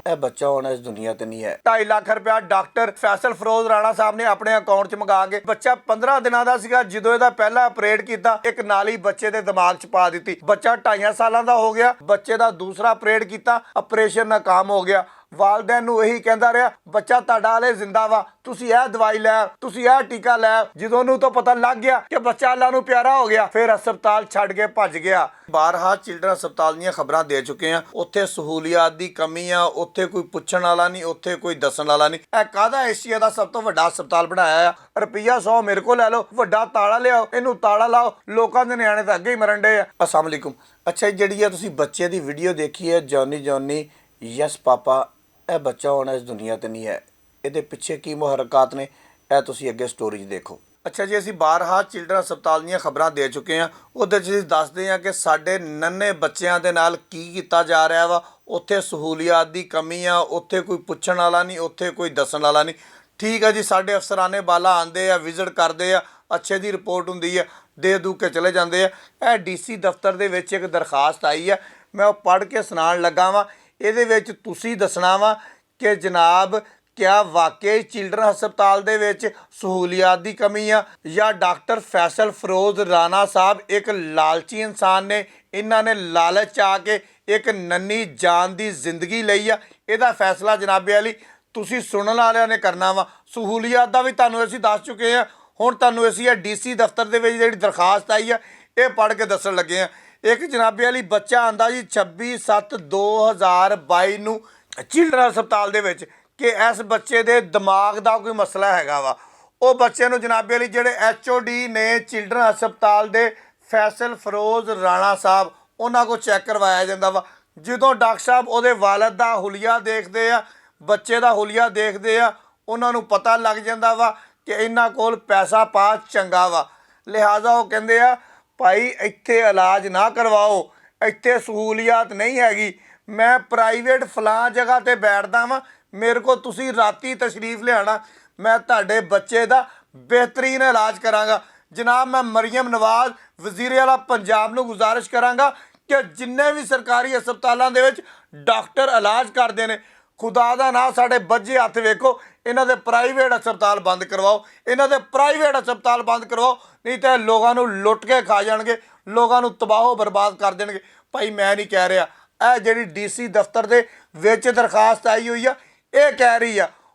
ਇਹ ਬੱਚਾ ਹੁਣ ਇਸ ਦੁਨੀਆ ਤੇ ਨਹੀਂ ਹੈ। 2.5 ਲੱਖ ਰੁਪਇਆ ਡਾਕਟਰ ਫੈਸਲ ਫਰੋਜ਼ ਰਾਣਾ ਸਾਹਿਬ ਨੇ ਆਪਣੇ ਅਕਾਊਂਟ 'ਚ ਮੰਗਾ ਕੇ ਬੱਚਾ 15 ਦਿਨਾਂ ਦਾ ਸੀਗਾ ਜਦੋਂ ਇਹਦਾ ਪਹਿਲਾ ਆਪਰੇਟ ਕੀਤਾ, ਇੱਕ ਨਾਲੀ ਬੱਚੇ ਦੇ ਦਿਮਾਗ 'ਚ ਪਾ ਦਿੱਤੀ। ਬੱਚਾ 2.5 ਸਾਲਾਂ ਦਾ ਹੋ ਗਿਆ, ਬੱਚੇ ਦਾ ਦੂਸਰਾ ਆਪਰੇਟ ਕੀਤਾ, ਆਪਰੇਸ਼ਨ ਨਾਕਾਮ ਹੋ ਗਿਆ। ਵਾਲਦੈਨ ਨੂੰ ਇਹੀ ਕਹਿੰਦਾ ਰਿਹਾ ਬੱਚਾ ਤੁਹਾਡਾ ਹਲੇ ਜ਼ਿੰਦਾ ਵਾ, ਤੁਸੀਂ ਇਹ ਦਵਾਈ ਲੈ, ਤੁਸੀਂ ਇਹ ਟੀਕਾ ਲੈ। ਜਦੋਂ ਨੂੰ ਤਾਂ ਪਤਾ ਲੱਗ ਗਿਆ ਕਿ ਬੱਚਾ ਅੱਲਾ ਨੂੰ ਪਿਆਰਾ ਹੋ ਗਿਆ, ਫਿਰ ਹਸਪਤਾਲ ਛੱਡ ਕੇ ਭੱਜ ਗਿਆ। ਬਾਰਹਾ ਚਿਲਡਰਨ ਹਸਪਤਾਲ ਦੀਆਂ ਖਬਰਾਂ ਦੇ ਚੁੱਕੇ ਆ, ਉੱਥੇ ਸਹੂਲੀਅਤ ਦੀ ਕਮੀ ਆ, ਉੱਥੇ ਕੋਈ ਪੁੱਛਣ ਵਾਲਾ ਨਹੀਂ, ਉੱਥੇ ਕੋਈ ਦੱਸਣ ਵਾਲਾ ਨਹੀਂ। ਇਹ ਕਾਹਦਾ ਏਸ਼ੀਆ ਦਾ ਸਭ ਤੋਂ ਵੱਡਾ ਹਸਪਤਾਲ ਬਣਾਇਆ ਆ? ਰੁਪਈਆ 100 ਮੇਰੇ ਕੋਲ ਲੈ ਲਓ, ਵੱਡਾ ਤਾਲਾ ਲਿਆਓ, ਇਹਨੂੰ ਤਾਲਾ ਲਾਓ, ਲੋਕਾਂ ਦੇ ਨਿਆਣੇ ਤਾਂ ਅੱਗੇ ਹੀ ਮਰਨ ਡੇ ਆ। अस्सलाम वालेकुम। ਅੱਛਾ ਜਿਹੜੀ ਆ ਤੁਸੀਂ ਬੱਚੇ ਦੀ ਵੀਡੀਓ ਦੇਖੀ ਹੈ, ਜੌਨੀ ਯਸ ਪਾਪਾ, ਇਹ ਬੱਚਾ ਹੁਣ ਇਸ ਦੁਨੀਆ ਤੇ ਨਹੀਂ ਹੈ। ਇਹਦੇ ਪਿੱਛੇ ਕੀ ਮੁਹਰਕਾਤ ਨੇ, ਇਹ ਤੁਸੀਂ ਅੱਗੇ ਸਟੋਰੀ 'ਚ ਦੇਖੋ। ਅੱਛਾ ਜੀ, ਅਸੀਂ ਬਾਰਹਾ ਚਿਲਡਰਨ ਹਸਪਤਾਲ ਦੀਆਂ ਖਬਰਾਂ ਦੇ ਚੁੱਕੇ ਹਾਂ, ਉਹਦੇ 'ਚ ਅਸੀਂ ਦੱਸਦੇ ਹਾਂ ਕਿ ਸਾਡੇ ਨੰਨੇ ਬੱਚਿਆਂ ਦੇ ਨਾਲ ਕੀ ਕੀਤਾ ਜਾ ਰਿਹਾ ਵਾ। ਉੱਥੇ ਸਹੂਲੀਅਤ ਦੀ ਕਮੀ ਆ, ਉੱਥੇ ਕੋਈ ਪੁੱਛਣ ਵਾਲਾ ਨਹੀਂ, ਉੱਥੇ ਕੋਈ ਦੱਸਣ ਵਾਲਾ ਨਹੀਂ। ਠੀਕ ਹੈ ਜੀ, ਸਾਡੇ ਅਫਸਰਾਨੇ ਬਾਲਾ ਆਉਂਦੇ ਆ, ਵਿਜ਼ਿਟ ਕਰਦੇ ਆ, ਅੱਛੇ ਦੀ ਰਿਪੋਰਟ ਹੁੰਦੀ ਹੈ, ਦੇ ਦੂ ਕੇ ਚਲੇ ਜਾਂਦੇ ਆ। ਇਹ ਡੀਸੀ ਦਫ਼ਤਰ ਦੇ ਵਿੱਚ ਇੱਕ ਦਰਖਾਸਤ ਆਈ ਹੈ, ਮੈਂ ਉਹ ਪੜ੍ਹ ਕੇ ਸੁਣਾਉਣ ਲੱਗਾ ਵਾਂ। ਇਹਦੇ ਵਿੱਚ ਤੁਸੀਂ ਦੱਸਣਾ ਵਾ ਕਿ ਜਨਾਬ ਕਿਆ ਵਾਕਈ ਚਿਲਡਰਨ ਹਸਪਤਾਲ ਦੇ ਵਿੱਚ ਸਹੂਲੀਅਤ ਦੀ ਕਮੀ ਆ, ਜਾਂ ਡਾਕਟਰ ਫੈਸਲ ਫਰੋਜ਼ ਰਾਣਾ ਸਾਹਿਬ ਇੱਕ ਲਾਲਚੀ ਇਨਸਾਨ ਨੇ, ਇਹਨਾਂ ਨੇ ਲਾਲਚ ਆ ਕੇ ਇੱਕ ਨੰਨੀ ਜਾਨ ਦੀ ਜ਼ਿੰਦਗੀ ਲਈ ਆ। ਇਹਦਾ ਫੈਸਲਾ ਜਨਾਬੇ ਅਲੀ ਤੁਸੀਂ ਸੁਣਨ ਵਾਲਿਆਂ ਨੇ ਕਰਨਾ ਵਾ। ਸਹੂਲੀਅਤ ਦਾ ਵੀ ਤੁਹਾਨੂੰ ਅਸੀਂ ਦੱਸ ਚੁੱਕੇ ਹਾਂ, ਹੁਣ ਤੁਹਾਨੂੰ ਅਸੀਂ ਇਹ ਡੀਸੀ ਦਫ਼ਤਰ ਦੇ ਵਿੱਚ ਜਿਹੜੀ ਦਰਖਾਸਤ ਆਈ ਆ ਇਹ ਪੜ੍ਹ ਕੇ ਦੱਸਣ ਲੱਗੇ ਹਾਂ। ਇੱਕ ਜਨਾਬੇ ਵਾਲੀ ਬੱਚਾ ਆਂਦਾ ਜੀ 26/7/2022 ਨੂੰ ਚਿਲਡਰਨ ਹਸਪਤਾਲ ਦੇ ਵਿੱਚ ਕਿ ਇਸ ਬੱਚੇ ਦੇ ਦਿਮਾਗ ਦਾ ਕੋਈ ਮਸਲਾ ਹੈਗਾ ਵਾ। ਉਹ ਬੱਚੇ ਨੂੰ ਜਨਾਬੇ ਵਾਲੀ ਜਿਹੜੇ HOD ਨੇ ਚਿਲਡਰਨ ਹਸਪਤਾਲ ਦੇ ਫੈਸਲ ਫਰੋਜ਼ ਰਾਣਾ ਸਾਹਿਬ, ਉਹਨਾਂ ਕੋਲ ਚੈੱਕ ਕਰਵਾਇਆ ਜਾਂਦਾ ਵਾ। ਜਦੋਂ ਡਾਕਟਰ ਸਾਹਿਬ ਉਹਦੇ ਵਾਲਦ ਦਾ ਹੁਲੀਆ ਦੇਖਦੇ ਆ, ਬੱਚੇ ਦਾ ਹੁਲੀਆ ਦੇਖਦੇ ਆ, ਉਹਨਾਂ ਨੂੰ ਪਤਾ ਲੱਗ ਜਾਂਦਾ ਵਾ ਕਿ ਇਹਨਾਂ ਕੋਲ ਪੈਸਾ ਪਾ ਚੰਗਾ ਵਾ। ਲਿਹਾਜ਼ਾ ਉਹ ਕਹਿੰਦੇ ਆ ਭਾਈ ਇੱਥੇ ਇਲਾਜ ਨਾ ਕਰਵਾਓ, ਇੱਥੇ ਸਹੂਲੀਅਤ ਨਹੀਂ ਹੈਗੀ, ਮੈਂ ਪ੍ਰਾਈਵੇਟ ਫਲਾਂ ਜਗ੍ਹਾ 'ਤੇ ਬੈਠਦਾ ਵਾਂ, ਮੇਰੇ ਕੋਲ ਤੁਸੀਂ ਰਾਤੀ ਤਸ਼ਰੀਫ ਲਿਆਣਾ, ਮੈਂ ਤੁਹਾਡੇ ਬੱਚੇ ਦਾ ਬਿਹਤਰੀਨ ਇਲਾਜ ਕਰਾਂਗਾ। ਜਨਾਬ ਮੈਂ ਮਰੀਮ ਨਵਾਜ਼ ਵਜ਼ੀਰ ਆਲਾ ਪੰਜਾਬ ਨੂੰ ਗੁਜ਼ਾਰਿਸ਼ ਕਰਾਂਗਾ ਕਿ ਜਿੰਨੇ ਵੀ ਸਰਕਾਰੀ ਹਸਪਤਾਲਾਂ ਦੇ ਵਿੱਚ ਡਾਕਟਰ ਇਲਾਜ ਕਰਦੇ ਨੇ, ਖੁਦਾ ਦਾ ਨਾਂ ਸਾਡੇ ਬੱਝੇ ਹੱਥ ਵੇਖੋ, ਇਹਨਾਂ ਦੇ ਪ੍ਰਾਈਵੇਟ ਹਸਪਤਾਲ ਬੰਦ ਕਰਵਾਓ, ਇਹਨਾਂ ਦੇ ਪ੍ਰਾਈਵੇਟ ਹਸਪਤਾਲ ਬੰਦ ਕਰਵਾਓ, ਨਹੀਂ ਤਾਂ ਲੋਕਾਂ ਨੂੰ ਲੁੱਟ ਕੇ ਖਾ ਜਾਣਗੇ, ਲੋਕਾਂ ਨੂੰ ਤਬਾਹੋ ਬਰਬਾਦ ਕਰ ਦੇਣਗੇ। ਭਾਈ ਮੈਂ ਨਹੀਂ ਕਹਿ ਰਿਹਾ, ਇਹ ਜਿਹੜੀ ਡੀਸੀ ਦਫ਼ਤਰ ਦੇ ਵਿੱਚ ਦਰਖਾਸਤ ਆਈ ਹੋਈ ਆ ਇਹ ਕਹਿ ਰਹੀ ਆ।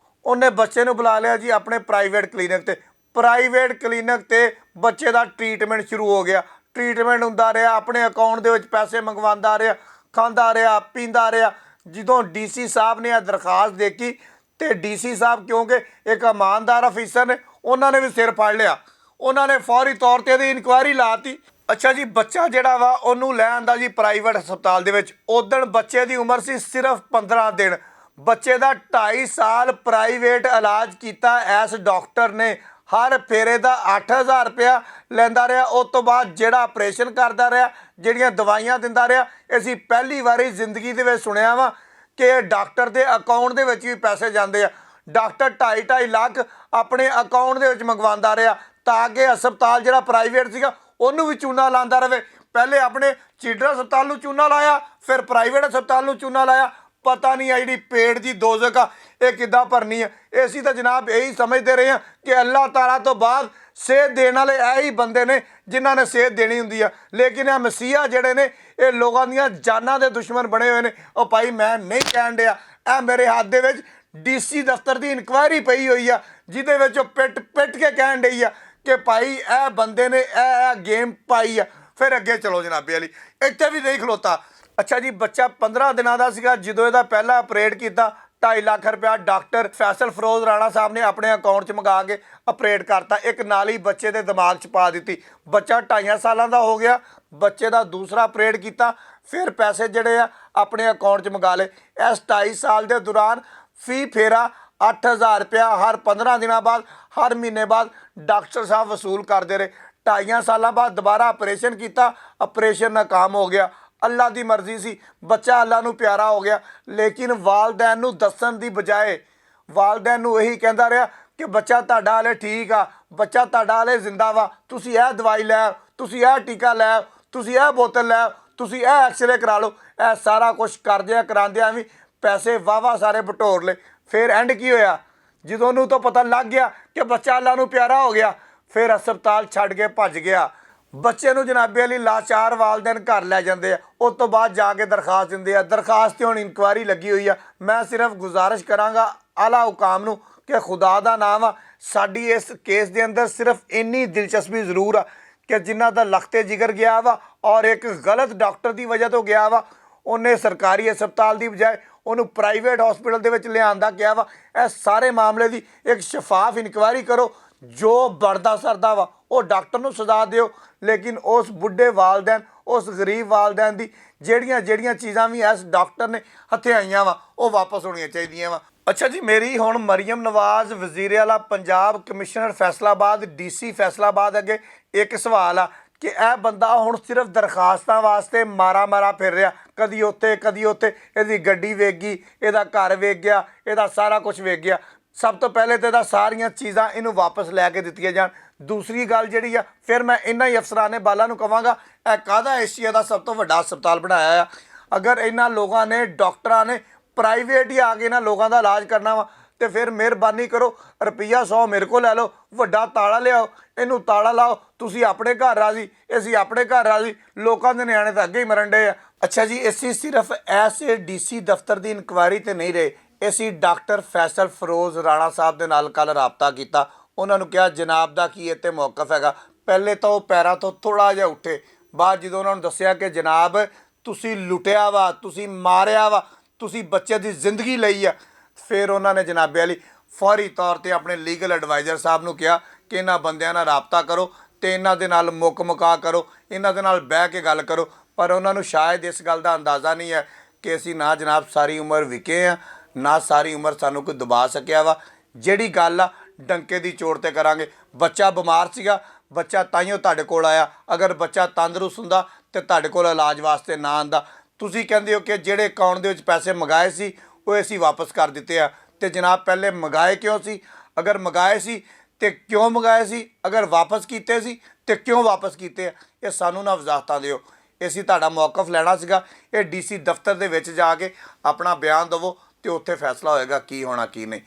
ਉਹਨੇ ਬੱਚੇ ਨੂੰ ਬੁਲਾ ਲਿਆ ਜੀ ਆਪਣੇ ਪ੍ਰਾਈਵੇਟ ਕਲੀਨਿਕ 'ਤੇ, ਪ੍ਰਾਈਵੇਟ ਕਲੀਨਿਕ 'ਤੇ ਬੱਚੇ ਦਾ ਟ੍ਰੀਟਮੈਂਟ ਸ਼ੁਰੂ ਹੋ ਗਿਆ। ਟ੍ਰੀਟਮੈਂਟ ਹੁੰਦਾ ਰਿਹਾ, ਆਪਣੇ ਅਕਾਊਂਟ ਦੇ ਵਿੱਚ ਪੈਸੇ ਮੰਗਵਾਉਂਦਾ ਰਿਹਾ, ਖਾਂਦਾ ਰਿਹਾ, ਪੀਂਦਾ ਰਿਹਾ। ਜਦੋਂ ਡੀਸੀ ਸਾਹਿਬ ਨੇ ਇਹ ਦਰਖਾਸਤ ਦੇਖੀ ਤੇ ਡੀਸੀ ਸਾਹਿਬ ਕਿਉਂਕਿ ਇੱਕ ਇਮਾਨਦਾਰ ਅਫੀਸਰ ਨੇ, ਉਹਨਾਂ ਨੇ ਵੀ ਸਿਰ ਫੜ ਲਿਆ, ਉਹਨਾਂ ਨੇ ਫੌਰੀ ਤੌਰ 'ਤੇ ਇਹਦੀ ਇਨਕੁਆਇਰੀ ਲਾਤੀ। ਅੱਛਾ ਜੀ, ਬੱਚਾ ਜਿਹੜਾ ਵਾ ਉਹਨੂੰ ਲੈ ਆਂਦਾ ਜੀ ਪ੍ਰਾਈਵੇਟ ਹਸਪਤਾਲ ਦੇ ਵਿੱਚ। ਉਦਣ ਬੱਚੇ ਦੀ ਉਮਰ ਸੀ ਸਿਰਫ 15 ਦਿਨ। ਬੱਚੇ ਦਾ 2.5 ਸਾਲ ਪ੍ਰਾਈਵੇਟ ਇਲਾਜ ਕੀਤਾ ਇਸ ਡਾਕਟਰ ਨੇ, ਹਰ ਫੇਰੇ ਦਾ 8000 ਰੁਪਇਆ ਲੈਂਦਾ ਰਿਹਾ। ਉਸ ਤੋਂ ਬਾਅਦ ਜਿਹੜਾ ਆਪਰੇਸ਼ਨ ਕਰਦਾ ਰਿਹਾ, ਜਿਹੜੀਆਂ ਦਵਾਈਆਂ ਦਿੰਦਾ ਰਿਹਾ। ਅਸੀਂ ਪਹਿਲੀ ਵਾਰੀ ਜ਼ਿੰਦਗੀ ਦੇ ਵਿੱਚ ਸੁਣਿਆ ਵਾ ਕਿ ਡਾਕਟਰ ਦੇ ਅਕਾਊਂਟ ਦੇ ਵਿੱਚ ਵੀ ਪੈਸੇ ਜਾਂਦੇ ਆ। ਡਾਕਟਰ 2.5 ਲੱਖ ਆਪਣੇ ਅਕਾਊਂਟ ਦੇ ਵਿੱਚ ਮੰਗਵਾਉਂਦਾ ਰਿਹਾ ਤਾਂ ਕਿ ਹਸਪਤਾਲ ਜਿਹੜਾ ਪ੍ਰਾਈਵੇਟ ਸੀਗਾ ਉਹਨੂੰ ਵੀ ਚੂਨਾ ਲਾਉਂਦਾ ਰਹੇ। ਪਹਿਲੇ ਆਪਣੇ ਚਿਲਡਰਨ ਹਸਪਤਾਲ ਨੂੰ ਚੂਨਾ ਲਾਇਆ, ਫਿਰ ਪ੍ਰਾਈਵੇਟ ਹਸਪਤਾਲ ਨੂੰ ਚੂਨਾ ਲਾਇਆ। ਪਤਾ ਨਹੀਂ ਆ ਜਿਹੜੀ ਪੇਟ ਦੀ ਦੋਜ਼ਖ ਆ ਇਹ ਕਿੱਦਾਂ ਭਰਨੀ ਆ। ਅਸੀਂ ਤਾਂ ਜਨਾਬ ਇਹੀ ਸਮਝਦੇ ਰਹੇ ਹਾਂ ਕਿ ਅੱਲਾਹ ਤਾਲਾ ਤੋਂ ਬਾਅਦ ਸਿਹਤ ਦੇਣ ਵਾਲੇ ਇਹੀ ਬੰਦੇ ਨੇ ਜਿਨ੍ਹਾਂ ਨੇ ਸਿਹਤ ਦੇਣੀ ਹੁੰਦੀ ਆ, ਲੇਕਿਨ ਇਹ ਮਸੀਹਾ ਜਿਹੜੇ ਨੇ ਇਹ ਲੋਕਾਂ ਦੀਆਂ ਜਾਨਾਂ ਦੇ ਦੁਸ਼ਮਣ ਬਣੇ ਹੋਏ ਨੇ। ਉਹ ਭਾਈ ਮੈਂ ਨਹੀਂ ਕਹਿਣ ਡਿਆ, ਇਹ ਮੇਰੇ ਹੱਥ ਦੇ ਵਿੱਚ ਡੀਸੀ ਦਫ਼ਤਰ ਦੀ ਇਨਕੁਆਇਰੀ ਪਈ ਹੋਈ ਆ, ਜਿਹਦੇ ਵਿੱਚ ਉਹ ਪਿੱਟ ਕੇ ਕਹਿਣ ਡਈ ਆ ਕਿ ਭਾਈ ਇਹ ਬੰਦੇ ਨੇ ਇਹ ਗੇਮ ਪਾਈ ਆ। ਫਿਰ ਅੱਗੇ ਚਲੋ ਜਨਾਬੇ ਵਾਲੀ, ਇੱਥੇ ਵੀ ਨਹੀਂ ਖਲੋਤਾ। ਅੱਛਾ ਜੀ, ਬੱਚਾ 15 ਦਿਨਾਂ ਦਾ ਸੀਗਾ ਜਦੋਂ ਇਹਦਾ ਪਹਿਲਾ ਆਪਰੇਟ ਕੀਤਾ। 2.5 ਲੱਖ ਰੁਪਇਆ ਡਾਕਟਰ ਫੈਸਲ ਫਰੋਜ਼ ਰਾਣਾ ਸਾਹਿਬ ਨੇ ਆਪਣੇ ਅਕਾਊਂਟ 'ਚ ਮੰਗਾ ਕੇ ਆਪਰੇਟ ਕਰਤਾ, ਇੱਕ ਨਾਲੀ ਬੱਚੇ ਦੇ ਦਿਮਾਗ 'ਚ ਪਾ ਦਿੱਤੀ। ਬੱਚਾ 2.5 ਸਾਲਾਂ ਦਾ ਹੋ ਗਿਆ, ਬੱਚੇ ਦਾ ਦੂਸਰਾ ਆਪਰੇਟ ਕੀਤਾ, ਫਿਰ ਪੈਸੇ ਜਿਹੜੇ ਆ ਆਪਣੇ ਅਕਾਊਂਟ 'ਚ ਮੰਗਾ ਲਏ। ਇਸ 2.5 ਸਾਲ ਦੇ ਦੌਰਾਨ ਫੀ ਫੇਰਾ 8000 ਰੁਪਇਆ ਹਰ 15 ਦਿਨਾਂ ਬਾਅਦ, ਹਰ ਮਹੀਨੇ ਬਾਅਦ ਡਾਕਟਰ ਸਾਹਿਬ ਵਸੂਲ ਕਰਦੇ ਰਹੇ। 2.5 ਸਾਲਾਂ ਬਾਅਦ ਦੁਬਾਰਾ ਆਪਰੇਸ਼ਨ ਕੀਤਾ, ਆਪਰੇਸ਼ਨ ਨਾਕਾਮ ਹੋ ਗਿਆ। ਅੱਲਾ ਦੀ ਮਰਜ਼ੀ ਸੀ, ਬੱਚਾ ਅੱਲਾ ਨੂੰ ਪਿਆਰਾ ਹੋ ਗਿਆ, ਲੇਕਿਨ ਵਾਲਦੈਨ ਨੂੰ ਦੱਸਣ ਦੀ ਬਜਾਏ ਵਾਲਦੈਨ ਨੂੰ ਇਹੀ ਕਹਿੰਦਾ ਰਿਹਾ ਕਿ ਬੱਚਾ ਤੁਹਾਡਾ ਹਲੇ ਠੀਕ ਆ, ਬੱਚਾ ਤੁਹਾਡਾ ਹਲੇ ਜ਼ਿੰਦਾ ਵਾ, ਤੁਸੀਂ ਇਹ ਦਵਾਈ ਲੈ, ਤੁਸੀਂ ਇਹ ਟੀਕਾ ਲੈ, ਤੁਸੀਂ ਇਹ ਬੋਤਲ ਲੈ, ਤੁਸੀਂ ਇਹ ਐਕਸਰੇ ਕਰਾ ਲਓ। ਇਹ ਸਾਰਾ ਕੁਛ ਕਰਦਿਆਂ ਕਰਾਉਂਦਿਆਂ ਵੀ ਪੈਸੇ ਵਾਵਾ ਸਾਰੇ ਬਟੋਰ ਲਏ। ਫਿਰ ਐਂਡ ਕੀ ਹੋਇਆ? ਜਦੋਂ ਉਹਨੂੰ ਤਾਂ ਪਤਾ ਲੱਗ ਗਿਆ ਕਿ ਬੱਚਾ ਅੱਲਾ ਨੂੰ ਪਿਆਰਾ ਹੋ ਗਿਆ, ਫਿਰ ਹਸਪਤਾਲ ਛੱਡ ਕੇ ਭੱਜ ਗਿਆ। ਬੱਚੇ ਨੂੰ ਜਨਾਬੇ ਅਲੀ ਲਾਚਾਰ ਵਾਲਦੈਨ ਘਰ ਲੈ ਜਾਂਦੇ ਆ। ਉਸ ਤੋਂ ਬਾਅਦ ਜਾ ਕੇ ਦਰਖਾਸਤ ਦਿੰਦੇ ਆ। ਦਰਖਾਸਤ 'ਤੇ ਹੁਣ ਇਨਕੁਆਇਰੀ ਲੱਗੀ ਹੋਈ ਆ। ਮੈਂ ਸਿਰਫ ਗੁਜ਼ਾਰਿਸ਼ ਕਰਾਂਗਾ ਆਲਾ ਹੁਕਾਮ ਨੂੰ ਕਿ ਖੁਦਾ ਦਾ ਨਾਮ ਆ, ਸਾਡੀ ਇਸ ਕੇਸ ਦੇ ਅੰਦਰ ਸਿਰਫ ਇੰਨੀ ਦਿਲਚਸਪੀ ਜ਼ਰੂਰ ਆ ਕਿ ਜਿਨ੍ਹਾਂ ਦਾ ਲਖਤੇ ਜਿਗਰ ਗਿਆ ਵਾ ਔਰ ਇੱਕ ਗਲਤ ਡਾਕਟਰ ਦੀ ਵਜ੍ਹਾ ਤੋਂ ਗਿਆ ਵਾ, ਉਹਨੇ ਸਰਕਾਰੀ ਹਸਪਤਾਲ ਦੀ ਬਜਾਏ ਉਹਨੂੰ ਪ੍ਰਾਈਵੇਟ ਹਸਪੀਟਲ ਦੇ ਵਿੱਚ ਲਿਆਉਣ ਦਾ ਕਿਹਾ ਵਾ। ਇਹ ਸਾਰੇ ਮਾਮਲੇ ਦੀ ਇੱਕ ਸ਼ਫਾਫ ਇਨਕੁਆਇਰੀ ਕਰੋ। ਜੋ ਬਣਦਾ ਸਰਦਾ ਵਾ ਉਹ ਡਾਕਟਰ ਨੂੰ ਸਜ਼ਾ ਦਿਓ, ਲੇਕਿਨ ਉਸ ਬੁੱਢੇ ਵਾਲਦੈਨ, ਉਸ ਗਰੀਬ ਵਾਲਦੈਨ ਦੀ ਜਿਹੜੀਆਂ ਚੀਜ਼ਾਂ ਵੀ ਇਸ ਡਾਕਟਰ ਨੇ ਹਥਿਆਈਆਂ ਵਾ ਉਹ ਵਾਪਸ ਹੋਣੀਆਂ ਚਾਹੀਦੀਆਂ ਵਾ। ਅੱਛਾ ਜੀ, ਮੇਰੀ ਹੁਣ ਮਰੀਮ ਨਵਾਜ਼ ਵਜ਼ੀਰ ਆਲਾ ਪੰਜਾਬ, ਕਮਿਸ਼ਨਰ ਫੈਸਲਾਬਾਦ, DC ਫੈਸਲਾਬਾਦ ਅੱਗੇ ਇੱਕ ਸਵਾਲ ਆ ਕਿ ਇਹ ਬੰਦਾ ਹੁਣ ਸਿਰਫ ਦਰਖਾਸਤਾਂ ਵਾਸਤੇ ਮਾਰਾ ਫਿਰ ਰਿਹਾ, ਕਦੀ ਉੱਥੇ ਕਦੀ ਉੱਥੇ। ਇਹਦੀ ਗੱਡੀ ਵੇਚ ਗਈ, ਇਹਦਾ ਘਰ ਵੇਚ ਗਿਆ, ਇਹਦਾ ਸਾਰਾ ਕੁਝ ਵੇਚ ਗਿਆ। ਸਭ ਤੋਂ ਪਹਿਲੇ ਤਾਂ ਇਹਦਾ ਸਾਰੀਆਂ ਚੀਜ਼ਾਂ ਇਹਨੂੰ ਵਾਪਸ ਲੈ ਕੇ ਦਿੱਤੀਆਂ ਜਾਣ। ਦੂਸਰੀ ਗੱਲ ਜਿਹੜੀ ਆ, ਫਿਰ ਮੈਂ ਇਹਨਾਂ ਹੀ ਅਫਸਰਾਨੇ ਬਾਲਾ ਨੂੰ ਕਹਾਂਗਾ, ਇਹ ਕਾਹਦਾ ਏਸ਼ੀਆ ਦਾ ਸਭ ਤੋਂ ਵੱਡਾ ਹਸਪਤਾਲ ਬਣਾਇਆ ਆ? ਅਗਰ ਇਹਨਾਂ ਲੋਕਾਂ ਨੇ, ਡਾਕਟਰਾਂ ਨੇ ਪ੍ਰਾਈਵੇਟ ਹੀ ਆ ਕੇ ਇਹਨਾਂ ਲੋਕਾਂ ਦਾ ਇਲਾਜ ਕਰਨਾ ਵਾ ਤੇ ਫਿਰ ਮਿਹਰਬਾਨੀ ਕਰੋ ਰੁਪਈਆ 100 ਮੇਰੇ ਕੋਲ ਲੈ ਲਓ, ਵੱਡਾ ਤਾਲਾ ਲਿਆਓ, ਇਹਨੂੰ ਤਾਲਾ ਲਾਓ। ਤੁਸੀਂ ਆਪਣੇ ਘਰ ਰਾਜ਼ੀ, ਅਸੀਂ ਆਪਣੇ ਘਰ ਰਾਜ਼ੀ। ਲੋਕਾਂ ਦੇ ਨਿਆਣੇ ਤਾਂ ਅੱਗੇ ਹੀ ਮਰਨ ਡੇ ਆ। ਅੱਛਾ ਜੀ, ਅਸੀਂ ਸਿਰਫ ਐਸੇ DC ਦਫ਼ਤਰ ਦੀ ਇਨਕੁਆਇਰੀ ਤੇ ਨਹੀਂ ਰਹੇ, ਅਸੀਂ ਡਾਕਟਰ ਫੈਸਲ ਫਰੋਜ਼ ਰਾਣਾ ਸਾਹਿਬ ਦੇ ਨਾਲ ਕੱਲ੍ਹ ਰਾਬਤਾ ਕੀਤਾ। ਉਹਨਾਂ ਨੂੰ ਕਿਹਾ ਜਨਾਬ ਦਾ ਕੀ ਇੱਥੇ ਮੌਕਫ ਹੈਗਾ। ਪਹਿਲੇ ਤਾਂ ਉਹ ਪੈਰਾਂ ਤੋਂ ਥੋੜ੍ਹਾ ਜਿਹਾ ਉੱਠੇ। ਬਾਅਦ ਜਦੋਂ ਉਹਨਾਂ ਨੂੰ ਦੱਸਿਆ ਕਿ ਜਨਾਬ ਤੁਸੀਂ ਲੁੱਟਿਆ ਵਾ, ਤੁਸੀਂ ਮਾਰਿਆ ਵਾ, ਤੁਸੀਂ ਬੱਚੇ ਦੀ ਜ਼ਿੰਦਗੀ ਲਈ ਆ, ਫਿਰ ਉਹਨਾਂ ਨੇ ਜਨਾਬੇ ਵਾਲੀ ਫੌਰੀ ਤੌਰ 'ਤੇ ਆਪਣੇ ਲੀਗਲ ਐਡਵਾਈਜ਼ਰ ਸਾਹਿਬ ਨੂੰ ਕਿਹਾ ਕਿ ਇਹਨਾਂ ਬੰਦਿਆਂ ਨਾਲ ਰਾਬਤਾ ਕਰੋ ਅਤੇ ਇਹਨਾਂ ਦੇ ਨਾਲ ਮੁਕਾ ਕਰੋ, ਇਹਨਾਂ ਦੇ ਨਾਲ ਬਹਿ ਕੇ ਗੱਲ ਕਰੋ। ਪਰ ਉਹਨਾਂ ਨੂੰ ਸ਼ਾਇਦ ਇਸ ਗੱਲ ਦਾ ਅੰਦਾਜ਼ਾ ਨਹੀਂ ਹੈ ਕਿ ਅਸੀਂ ਨਾ ਜਨਾਬ ਸਾਰੀ ਉਮਰ ਵਿਕੇ ਆ, ਨਾ ਸਾਰੀ ਉਮਰ ਸਾਨੂੰ ਕੋਈ ਦਬਾ ਸਕਿਆ ਵਾ। ਜਿਹੜੀ ਗੱਲ ਆ ਡੰਕੇ ਦੀ ਚੋਟ 'ਤੇ ਕਰਾਂਗੇ। ਬੱਚਾ ਬਿਮਾਰ ਸੀਗਾ, ਬੱਚਾ ਤਾਈਓ ਤੁਹਾਡੇ ਕੋਲ ਆਇਆ। ਅਗਰ ਬੱਚਾ ਤੰਦਰੁਸਤ ਹੁੰਦਾ ਤਾਂ ਤੁਹਾਡੇ ਕੋਲ ਇਲਾਜ ਵਾਸਤੇ ਨਾ ਆਉਂਦਾ। ਤੁਸੀਂ ਕਹਿੰਦੇ ਹੋ ਕਿ ਜਿਹੜੇ ਅਕਾਊਂਟ ਦੇ ਵਿੱਚ ਪੈਸੇ ਮੰਗਾਏ ਸੀ ਉਹ ਅਸੀਂ ਵਾਪਸ ਕਰ ਦਿੱਤੇ ਆ। ਤੇ ਜਨਾਬ ਪਹਿਲੇ ਮੰਗਾਏ ਕਿਉਂ ਸੀ? ਅਗਰ ਮੰਗਾਏ ਸੀ ਤੇ ਕਿਉਂ ਮੰਗਾਏ ਸੀ? ਅਗਰ ਵਾਪਸ ਕੀਤੇ ਸੀ ਤੇ ਕਿਉਂ ਵਾਪਸ ਕੀਤੇ ਆ? ਇਹ ਸਾਨੂੰ ਨਾ ਵਜ਼ਾਹਤਾਂ ਦਿਓ। ਅਸੀਂ ਤੁਹਾਡਾ ਮੌਕਫ ਲੈਣਾ ਸੀਗਾ। ਇਹ DC ਦਫ਼ਤਰ ਦੇ ਵਿੱਚ ਜਾ ਕੇ ਆਪਣਾ ਬਿਆਨ ਦੇਵੋ ਤੇ ਉੱਥੇ ਫੈਸਲਾ ਹੋਏਗਾ ਕੀ ਹੋਣਾ ਕੀ ਨਹੀਂ।